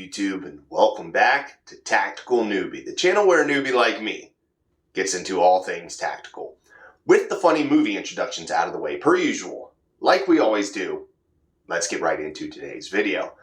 YouTube, and welcome back to Tactical Newbie, the channel where a newbie like me gets into all things tactical. With the funny movie introductions out of the way per usual, like we always do, let's get right into today's video.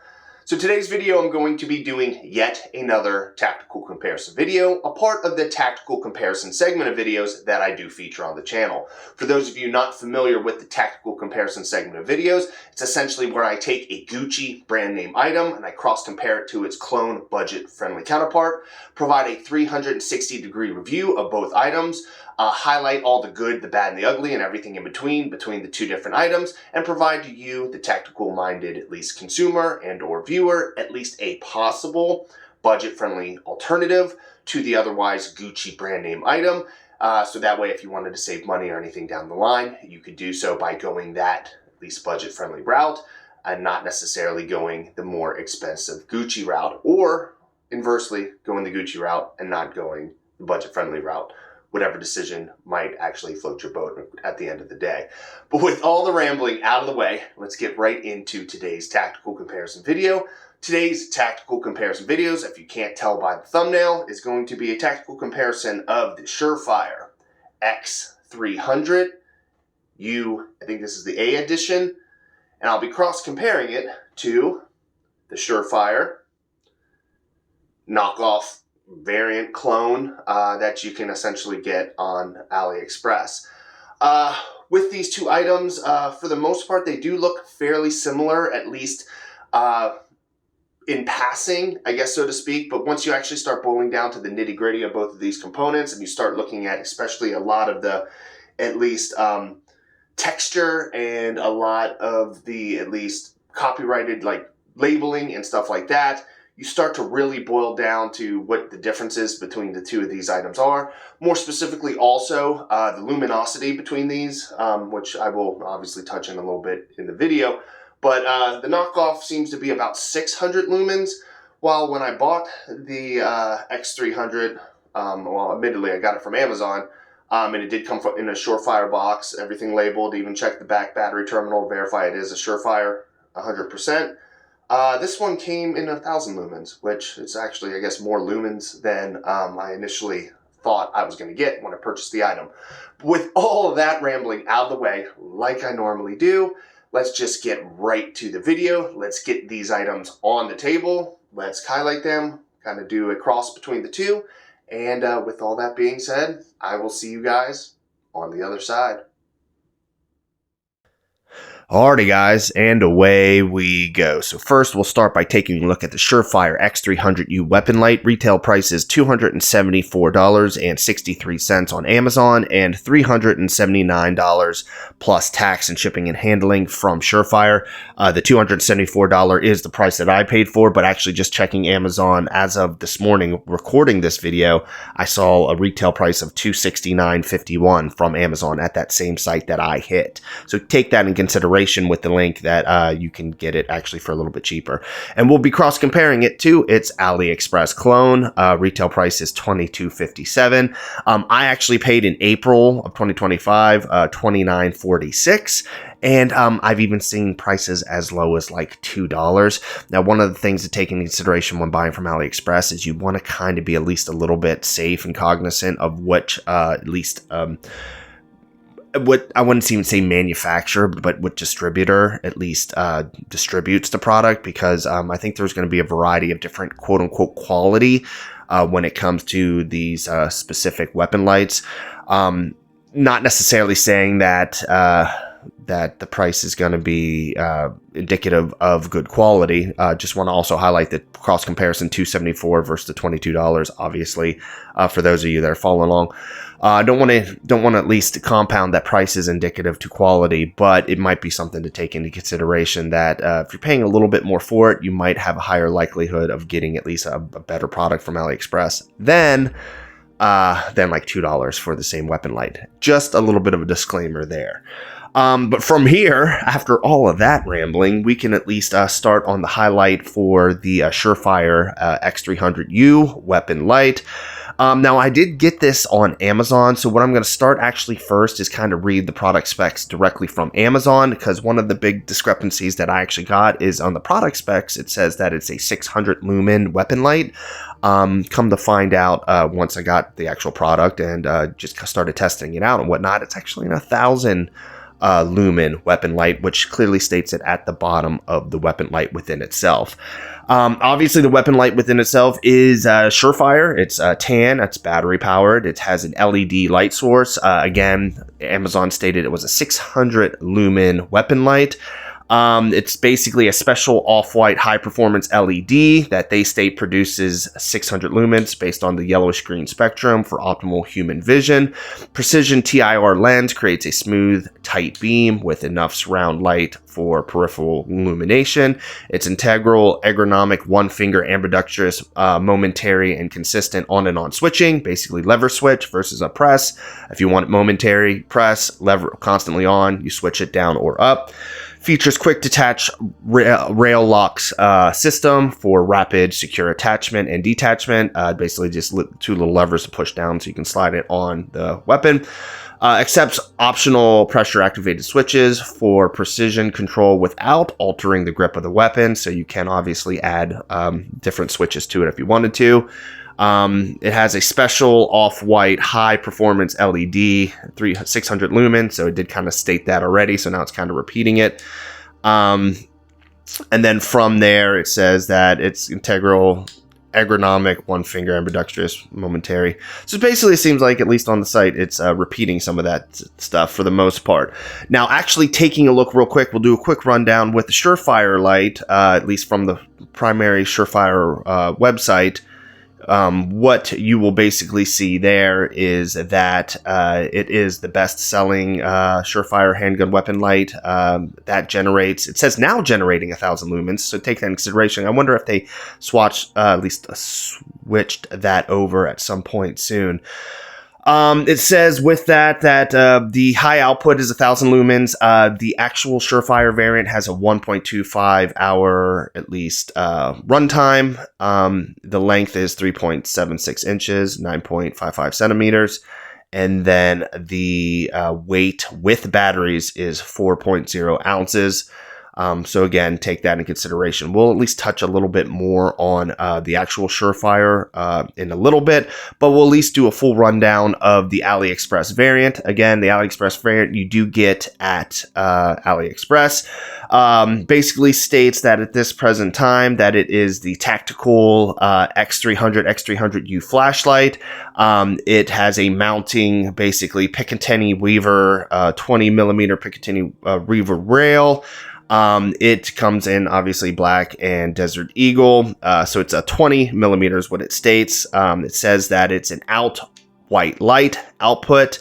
So today's video I'm going to be doing yet another tactical comparison video, a part of the tactical comparison segment of videos that I do feature on the channel. For those of you not familiar with the tactical comparison segment of videos, it's essentially where I take a Gucci brand name item and I cross compare it to its clone budget friendly counterpart, provide a 360-degree review of both items, highlight all the good, the bad, and the ugly, and everything in between the two different items, and provide to you, the tactical-minded, at least consumer and or viewer, at least a possible budget-friendly alternative to the otherwise Gucci brand name item. So that way, if you wanted to save money or anything down the line, you could do so by going that at least budget-friendly route and not necessarily going the more expensive Gucci route, or inversely, going the Gucci route and not going the budget-friendly route. Whatever decision might actually float your boat at the end of the day. But with all the rambling out of the way, let's get right into today's tactical comparison video. Today's tactical comparison videos, if you can't tell by the thumbnail, is going to be a tactical comparison of the Surefire X300U, I think this is the A edition, and I'll be cross-comparing it to the Surefire knockoff variant clone that you can essentially get on AliExpress. With these two items, for the most part, they do look fairly similar, at least in passing, I guess, so to speak. But once you actually start boiling down to the nitty-gritty of both of these components, and you start looking at especially a lot of the, at least, texture and a lot of the, at least, copyrighted, like, labeling and stuff like that, you start to really boil down to what the differences between the two of these items are. More specifically also, the luminosity between these, which I will obviously touch on a little bit in the video. But the knockoff seems to be about 600 lumens, while when I bought the X300, well, admittedly I got it from Amazon, and it did come in a Surefire box, everything labeled, even check the back battery terminal, verify it is a Surefire 100%. This one came in 1,000 lumens, which is actually, I guess, more lumens than I initially thought I was going to get when I purchased the item. With all of that rambling out of the way, like I normally do, let's just get right to the video. Let's get these items on the table. Let's highlight them, kind of do a cross between the two. And with all that being said, I will see you guys on the other side. Alrighty guys, and away we go. So first we'll start by taking a look at the Surefire X300U weapon light. Retail price is $274.63 on Amazon and $379 plus tax and shipping and handling from Surefire. The $274 is the price that I paid for, but actually just checking Amazon as of this morning, recording this video, I saw a retail price of $269.51 from Amazon at that same site that I hit. So take that in consideration with the link that you can get it actually for a little bit cheaper. And we'll be cross-comparing it to its AliExpress Clone. Retail price is $22.57. I actually paid in April of 2025 $29.46. And I've even seen prices as low as like $2. Now, one of the things to take into consideration when buying from AliExpress is you want to kind of be at least a little bit safe and cognizant of which at least what I wouldn't even say manufacturer, but what distributor at least distributes the product, because I think there's going to be a variety of different quote unquote quality when it comes to these specific weapon lights. Not necessarily saying that that the price is going to be indicative of good quality. Just want to also highlight the cross comparison, $274 versus the $22, obviously, for those of you that are following along. Don't want to at least compound that price is indicative to quality, but it might be something to take into consideration that if you're paying a little bit more for it, you might have a higher likelihood of getting at least a better product from AliExpress than like $2 for the same weapon light. Just a little bit of a disclaimer there. But from here, after all of that rambling, we can at least start on the highlight for the Surefire X300U weapon light. Now, I did get this on Amazon, so what I'm going to start actually first is kind of read the product specs directly from Amazon, because one of the big discrepancies that I actually got is on the product specs, it says that it's a 600 lumen weapon light. Come to find out, once I got the actual product and just started testing it out and whatnot, it's actually an 1,000 lumen weapon light, which clearly states it at the bottom of the weapon light within itself. Obviously, the weapon light within itself is Surefire. It's tan. It's battery powered. It has an LED light source. Again, Amazon stated it was a 600 lumen weapon light. It's basically a special off-white high-performance LED that they state produces 600 lumens based on the yellowish-green spectrum for optimal human vision. Precision TIR lens creates a smooth, tight beam with enough surround light for peripheral illumination. It's integral, ergonomic, one-finger ambidextrous, momentary, and consistent on and on switching, basically lever switch versus a press. If you want it momentary, press, lever constantly on, you switch it down or up. Features quick detach rail locks system for rapid, secure attachment and detachment. Basically just two little levers to push down so you can slide it on the weapon. Accepts optional pressure activated switches for precision control without altering the grip of the weapon. So you can obviously add different switches to it if you wanted to. It has a special off-white high-performance LED, 600 lumens, so it did kind of state that already, so now it's kind of repeating it. And then from there, it says that it's integral, ergonomic, one-finger ambidextrous, momentary. So basically, it seems like, at least on the site, it's repeating some of that stuff for the most part. Now, actually taking a look real quick, we'll do a quick rundown with the Surefire light, at least from the primary Surefire website. What you will basically see there is that it is the best-selling Surefire handgun weapon light that generates. It says now generating 1,000 lumens, so take that in consideration. I wonder if they switched that over at some point soon. It says with that the high output is 1,000 lumens. The actual Surefire variant has a 1.25 hour at least runtime. The length is 3.76 inches, 9.55 centimeters. And then the weight with batteries is 4.0 ounces. So again, take that in consideration. We'll at least touch a little bit more on the actual Surefire in a little bit, but we'll at least do a full rundown of the AliExpress variant. Again, the AliExpress variant you do get at AliExpress. Basically states that at this present time that it is the tactical X300, X300U flashlight. It has a mounting, basically Picatinny Weaver, 20 millimeter Picatinny Weaver rail. It comes in obviously black and Desert Eagle. So it's a 20 millimeters what it states. It says that it's an white light output.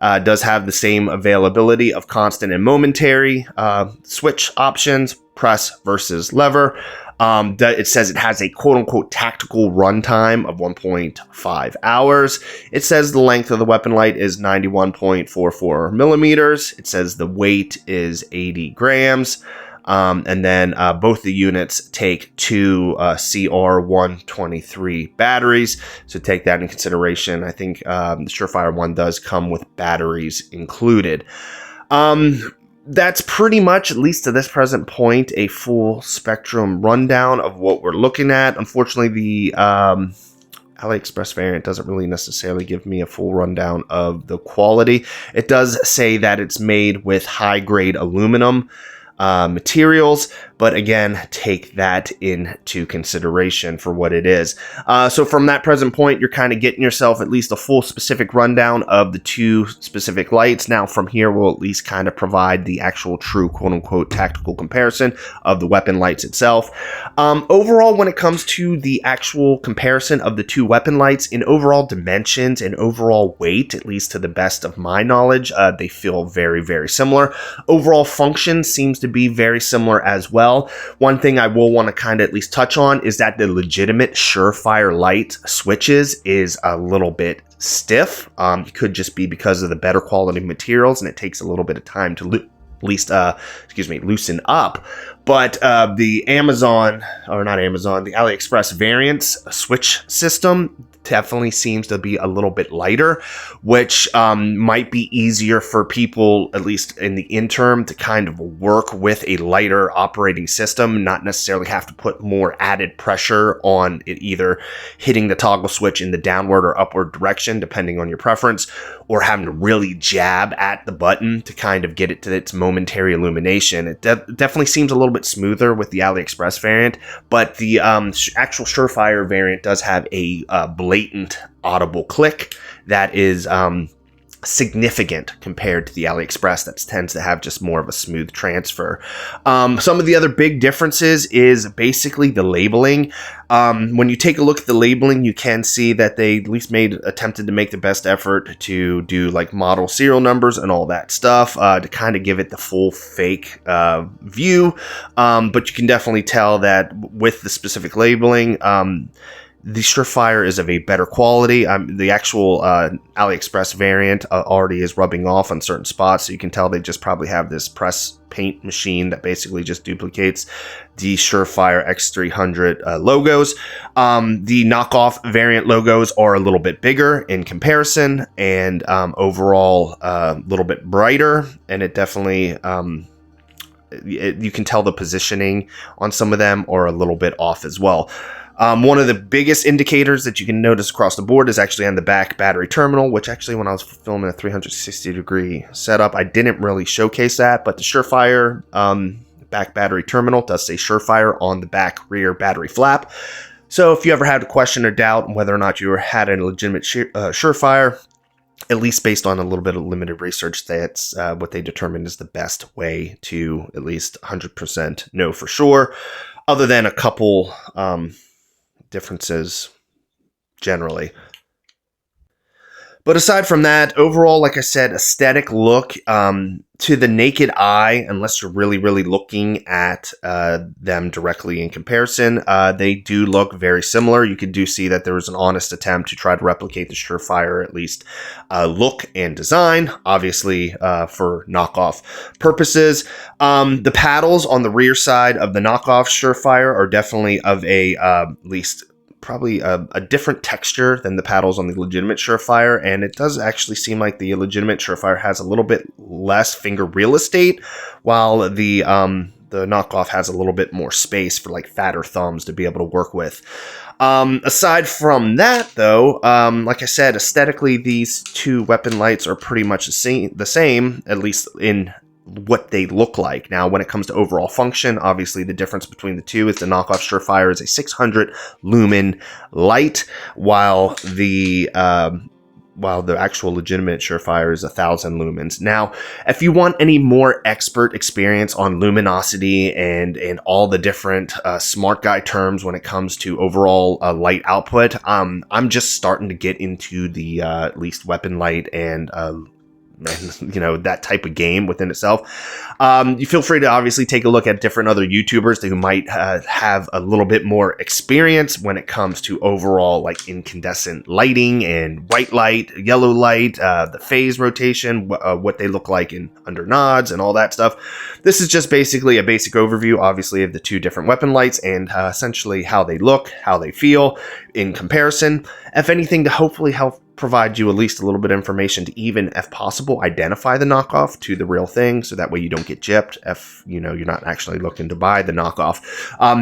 Does have the same availability of constant and momentary switch options, press versus lever. It says it has a quote-unquote tactical runtime of 1.5 hours. It says the length of the weapon light is 91.44 millimeters. It says the weight is 80 grams. And then both the units take two CR123 batteries. So take that in consideration. I think the Surefire one does come with batteries included. That's pretty much, at least to this present point, a full spectrum rundown of what we're looking at. Unfortunately, the AliExpress variant doesn't really necessarily give me a full rundown of the quality. It does say that it's made with high-grade aluminum materials, but again, take that into consideration for what it is. So from that present point, you're kind of getting yourself at least a full specific rundown of the two specific lights. Now from here, we'll at least kind of provide the actual true quote-unquote tactical comparison of the weapon lights itself. Overall, when it comes to the actual comparison of the two weapon lights in overall dimensions and overall weight, at least to the best of my knowledge, they feel very, very similar. Overall function seems to be very similar as well. One thing I will want to kind of at least touch on is that the legitimate Surefire light switches is a little bit stiff. It could just be because of the better quality materials, and it takes a little bit of time to loosen up. But the the AliExpress variants switch system definitely seems to be a little bit lighter, which might be easier for people, at least in the interim, to kind of work with a lighter operating system, not necessarily have to put more added pressure on it either hitting the toggle switch in the downward or upward direction, depending on your preference, or having to really jab at the button to kind of get it to its momentary illumination. It definitely seems a little bit smoother with the AliExpress variant, but the actual Surefire variant does have a blatant audible click that is significant compared to the AliExpress that tends to have just more of a smooth transfer. Some of the other big differences is basically the labeling. When you take a look at the labeling, you can see that they at least attempted to make the best effort to do like model serial numbers and all that stuff to kind of give it the full fake view. But you can definitely tell that with the specific labeling, the Surefire is of a better quality. The actual AliExpress variant already is rubbing off on certain spots, so you can tell they just probably have this press paint machine that basically just duplicates the Surefire X300 logos. The knockoff variant logos are a little bit bigger in comparison, and overall a little bit brighter, and it definitely... you can tell the positioning on some of them are a little bit off as well. One of the biggest indicators that you can notice across the board is actually on the back battery terminal, which actually when I was filming a 360-degree setup, I didn't really showcase that, but the Surefire back battery terminal does say Surefire on the back rear battery flap. So if you ever had a question or doubt on whether or not you had a legitimate Surefire, at least based on a little bit of limited research, that's what they determined is the best way to at least 100% know for sure, other than a couple differences generally. But aside from that, overall, like I said, aesthetic look to the naked eye, unless you're really, really looking at them directly in comparison, they do look very similar. You do see that there was an honest attempt to try to replicate the Surefire, at least look and design, obviously for knockoff purposes. The paddles on the rear side of the knockoff Surefire are definitely of a at least probably a different texture than the paddles on the legitimate Surefire, and it does actually seem like the legitimate Surefire has a little bit less finger real estate, while the knockoff has a little bit more space for like fatter thumbs to be able to work with. Aside from that, though, like I said, aesthetically, these two weapon lights are pretty much the same, at least in what they look like. Now, when it comes to overall function, obviously the difference between the two is the knockoff Surefire is a 600 lumen light, while the actual legitimate Surefire is 1,000 lumens. Now, if you want any more expert experience on luminosity and all the different smart guy terms when it comes to overall light output, I'm just starting to get into the at least weapon light and that type of game within itself. You feel free to obviously take a look at different other YouTubers who might have a little bit more experience when it comes to overall like incandescent lighting and white light, yellow light, the phase rotation, what they look like in under nods and all that stuff. This is just basically a basic overview, obviously, of the two different weapon lights and essentially how they look, how they feel in comparison. If anything, to hopefully help provide you at least a little bit of information to even, if possible, identify the knockoff to the real thing, so that way you don't get gypped if you're not actually looking to buy the knockoff.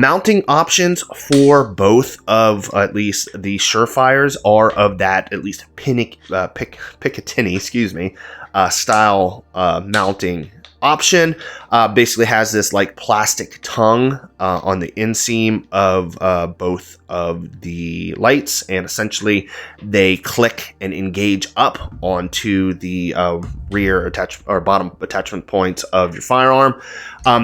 Mounting options for both of at least the Surefires are of that at least Picatinny, style mounting option. Basically has this like plastic tongue on the inseam of both of the lights, and essentially they click and engage up onto the rear bottom attachment points of your firearm.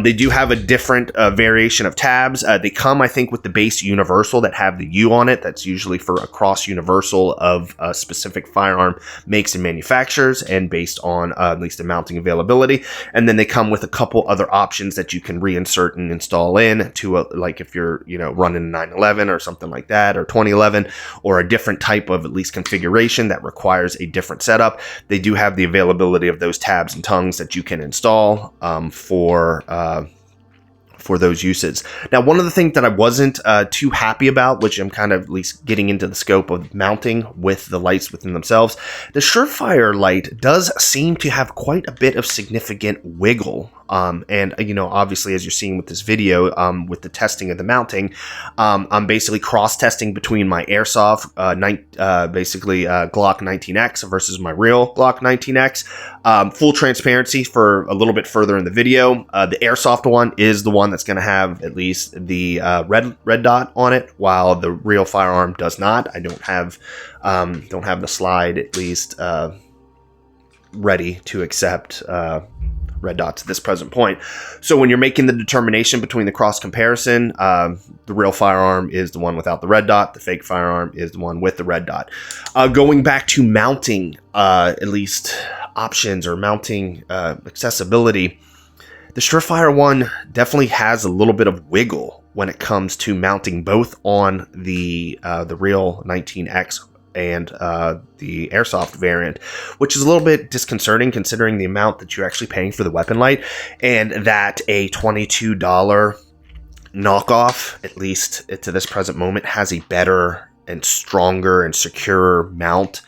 They do have a different variation of tabs. They come, I think, with the base universal that have the U on it. That's usually for a cross universal of a specific firearm makes and manufacturers, and based on at least the mounting availability. And and then they come with a couple other options that you can reinsert and install in to like if you're, you know, running a 911 or something like that, or 2011, or a different type of at least configuration that requires a different setup. They do have the availability of those tabs and tongues that you can install for those uses. Now, one of the things that I wasn't too happy about, which I'm kind of at least getting into the scope of mounting with the lights within themselves, the Surefire light does seem to have quite a bit of significant wiggle. And, you know, obviously, as you're seeing with this video, with the testing of the mounting, I'm basically cross-testing between my Airsoft, Glock 19X versus my real Glock 19X. Full transparency for a little bit further in the video. The Airsoft one is the one that's going to have at least the red dot on it, while the real firearm does not. I don't have the slide at least ready to accept red dots at this present point. So when you're making the determination between the cross comparison, the real firearm is the one without the red dot. The fake firearm is the one with the red dot. Going back to mounting, at least options or mounting accessibility, the Surefire one definitely has a little bit of wiggle when it comes to mounting both on the real 19X and the Airsoft variant, which is a little bit disconcerting considering the amount that you're actually paying for the weapon light, and that a $22 knockoff, at least to this present moment, has a better and stronger and securer mount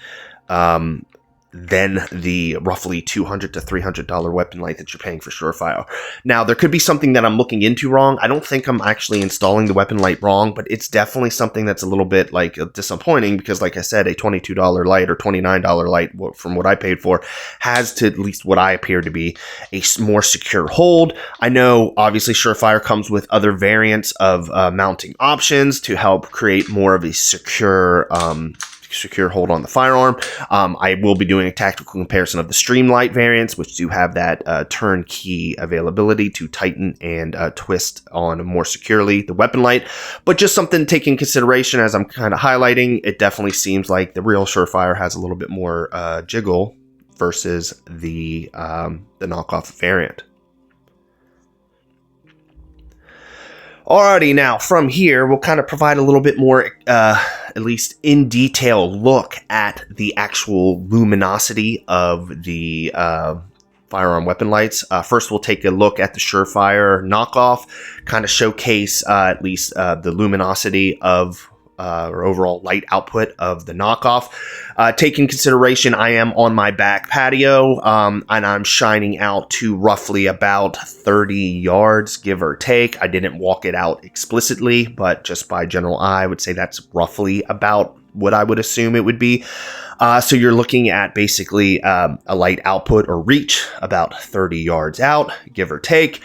than the roughly $200 to $300 weapon light that you're paying for Surefire. Now, there could be something that I'm looking into wrong. I don't think I'm actually installing the weapon light wrong, but it's definitely something that's a little bit like disappointing because, like I said, a $22 light or $29 light, from what I paid for, has to at least what I appear to be a more secure hold. I know, obviously, Surefire comes with other variants of mounting options to help create more of a secure hold on the firearm. I will be doing a tactical comparison of the Streamlight variants, which do have that turnkey availability to tighten and twist on more securely the weapon light. But just something to take in consideration as I'm kind of highlighting, it definitely seems like the real Surefire has a little bit more jiggle versus the knockoff variant. Alrighty, now from here, we'll kind of provide a little bit more, at least in detail, look at the actual luminosity of the firearm weapon lights. First, we'll take a look at the Surefire knockoff, kind of showcase at least the luminosity of or overall light output of the knockoff. Take in consideration, I am on my back patio, and I'm shining out to roughly about 30 yards, give or take. I didn't walk it out explicitly, but just by general eye, I would say that's roughly about what I would assume it would be. So you're looking at basically a light output or reach about 30 yards out, give or take,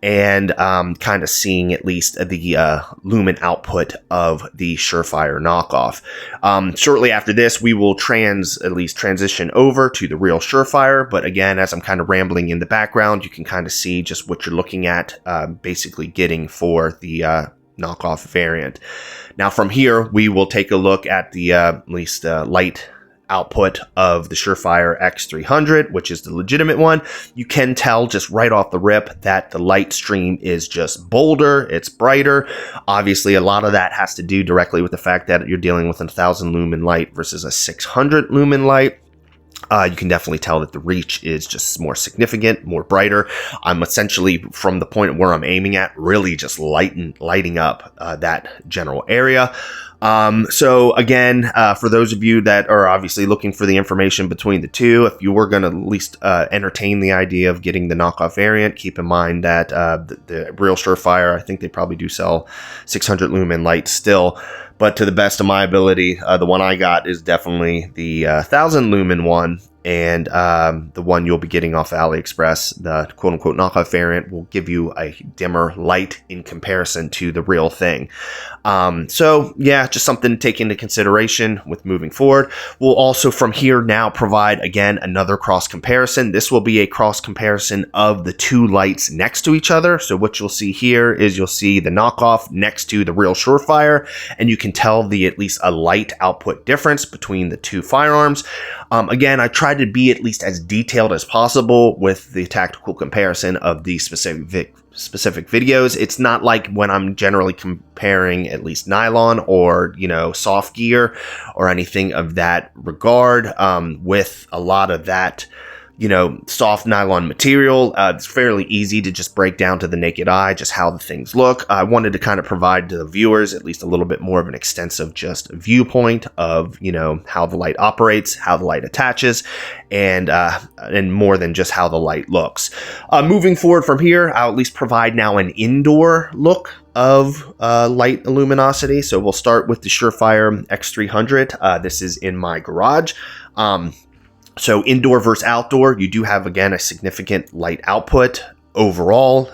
and kind of seeing at least the lumen output of the Surefire knockoff. Shortly after this, we will transition over to the real Surefire. But again, as I'm kind of rambling in the background, you can kind of see just what you're looking at, basically getting for the knockoff variant. Now from here, we will take a look at the at least light output of the Surefire X300, which is the legitimate one. You can tell just right off the rip that the light stream is just bolder, it's brighter. Obviously, a lot of that has to do directly with the fact that you're dealing with a 1,000 lumen light versus a 600 lumen light. You can definitely tell that the reach is just more significant, more brighter. I'm essentially, from the point where I'm aiming at, really just lighting up that general area. So again, for those of you that are obviously looking for the information between the two, if you were going to at least entertain the idea of getting the knockoff variant, keep in mind that the real Surefire, I think they probably do sell 600 lumen lights still. But to the best of my ability, the one I got is definitely the 1,000 lumen one. And the one you'll be getting off AliExpress, the quote-unquote knockoff variant, will give you a dimmer light in comparison to the real thing. So, yeah, just something to take into consideration with moving forward. We'll also, from here now, provide, again, another cross comparison. This will be a cross comparison of the two lights next to each other. So what you'll see here is you'll see the knockoff next to the real Surefire, and you can tell at least a light output difference between the two firearms. Again, I tried tried to be at least as detailed as possible with the tactical comparison of these specific videos. It's not like when I'm generally comparing at least nylon or, you know, soft gear or anything of that regard. With a lot of that, you know, soft nylon material, it's fairly easy to just break down to the naked eye just how the things look. I wanted to kind of provide to the viewers at least a little bit more of an extensive just viewpoint of, you know, how the light operates, how the light attaches, and more than just how the light looks. Moving forward from here, I'll at least provide now an indoor look of light luminosity. So we'll start with the Surefire X300. This is in my garage. So indoor versus outdoor, you do have, again, a significant light output overall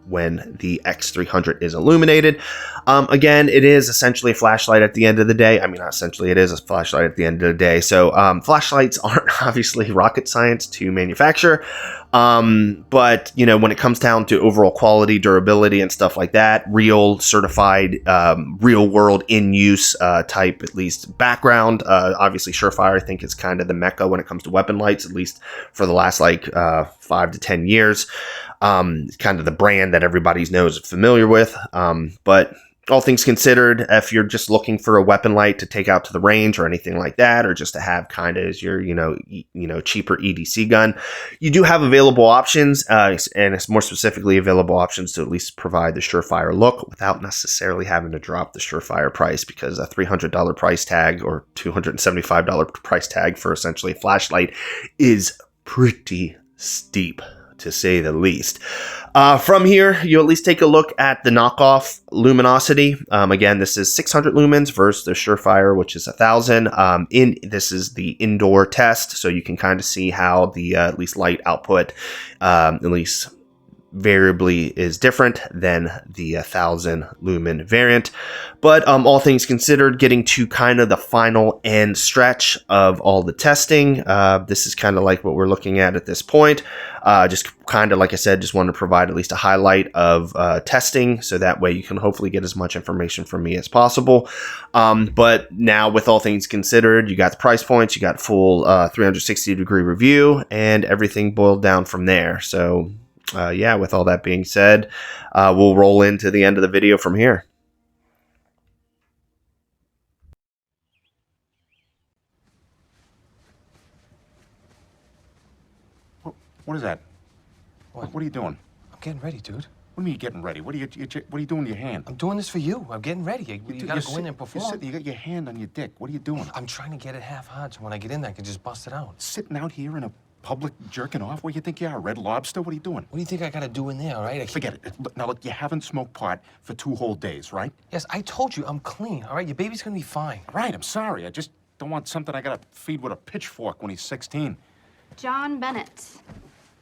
when the X300 is illuminated. Again, it is essentially a flashlight at the end of the day. I mean, not essentially, it is a flashlight at the end of the day. So flashlights aren't obviously rocket science to manufacture. But, you know, when it comes down to overall quality, durability, and stuff like that, real certified, real world in use type, at least background, obviously Surefire, I think, is kind of the mecca when it comes to weapon lights, at least for the last like 5 to 10 years. Kind of the brand that everybody knows familiar with. But all things considered, if you're just looking for a weapon light to take out to the range or anything like that, or just to have kind of as your, cheaper EDC gun, you do have available options, and it's more specifically available options to at least provide the Surefire look without necessarily having to drop the Surefire price, because a $300 price tag or $275 price tag for essentially a flashlight is pretty steep, to say the least. From here, you at least take a look at the knockoff luminosity. Again, this is 600 lumens versus the Surefire, which is 1,000. This is the indoor test, so you can kind of see how the at least light output, at least variably, is different than the 1,000 lumen variant. But all things considered, getting to kind of the final end stretch of all the testing, this is kind of like what we're looking at this point. Just kind of, like I said, just wanted to provide at least a highlight of testing, so that way you can hopefully get as much information from me as possible. But now, with all things considered, you got the price points, you got full 360-degree review, and everything boiled down from there. So yeah, with all that being said, we'll roll into the end of the video from here. What is that? What? What are you doing? I'm getting ready, dude. What do you mean you're getting ready? What are you doing with your hand? I'm doing this for you. I'm getting ready. You gotta go in there and perform. You got your hand on your dick. What are you doing? I'm trying to get it half hard, so when I get in there, I can just bust it out. Sitting out here in a public jerking off? Where you think you are, Red Lobster? What are you doing? What do you think I gotta do in there, all right? Forget it. Now, look, you haven't smoked pot for 2 whole days, right? Yes, I told you I'm clean, all right? Your baby's gonna be fine. Right, I'm sorry. I just don't want something I gotta feed with a pitchfork when he's 16. John Bennett.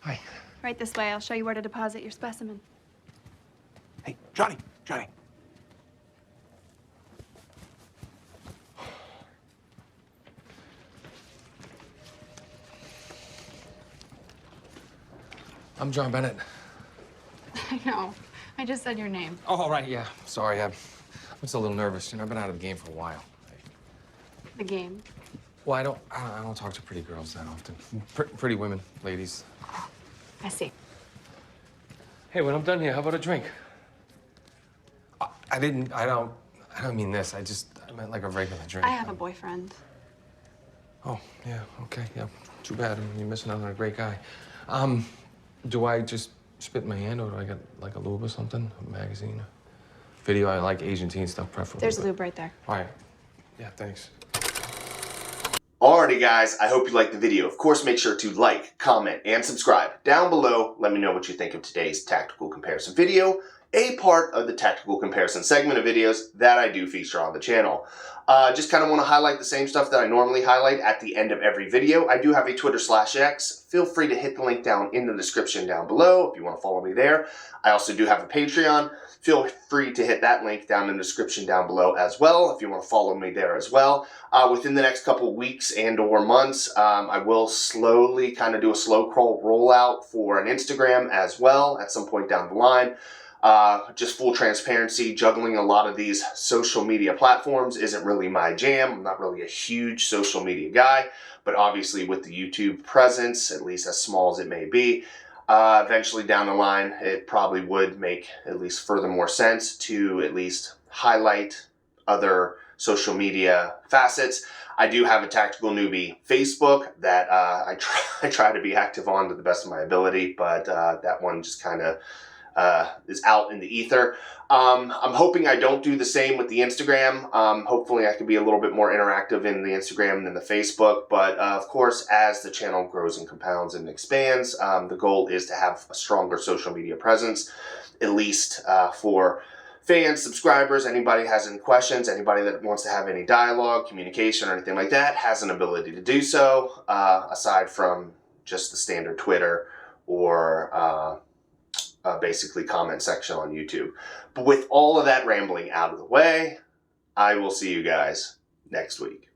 Hi. Right this way. I'll show you where to deposit your specimen. Hey, Johnny. I'm John Bennett. I know. I just said your name. Oh, all right, yeah. Sorry, I'm just a little nervous. I've been out of the game for a while. The game. Well, I don't talk to pretty girls that often. Pretty women, ladies. I see. Hey, when I'm done here, how about a drink? I don't mean this. I meant like a regular drink. I have a boyfriend. Oh, yeah, okay, yeah. Too bad. You're missing out on a great guy. Do I just spit in my hand, or do I get like a lube or something? A magazine? Video? I like Asian teen stuff, preferably. There's a lube right there. All right. Yeah, thanks. Alrighty guys, I hope you liked the video. Of course, make sure to like, comment, and subscribe down below. Let me know what you think of today's tactical comparison video, a part of the tactical comparison segment of videos that I do feature on the channel. Just kind of want to highlight the same stuff that I normally highlight at the end of every video. I do have a Twitter/X. Feel free to hit the link down in the description down below if you want to follow me there. I also do have a Patreon. Feel free to hit that link down in the description down below as well if you want to follow me there as well. Within the next couple weeks and or months, I will slowly kind of do a slow crawl rollout for an Instagram as well at some point down the line. Just full transparency, juggling a lot of these social media platforms isn't really my jam. I'm not really a huge social media guy, but obviously with the YouTube presence, at least as small as it may be, eventually down the line, it probably would make at least furthermore sense to at least highlight other social media facets. I do have a Tactical Newbie Facebook that I try to be active on to the best of my ability, but that one just kind of is out in the ether. I'm hoping I don't do the same with the Instagram. Hopefully I can be a little bit more interactive in the Instagram than the Facebook, but of course, as the channel grows and compounds and expands, the goal is to have a stronger social media presence, at least for fans, subscribers, anybody has any questions, anybody that wants to have any dialogue, communication, or anything like that has an ability to do so, aside from just the standard Twitter or basically comment section on YouTube. But with all of that rambling out of the way, I will see you guys next week.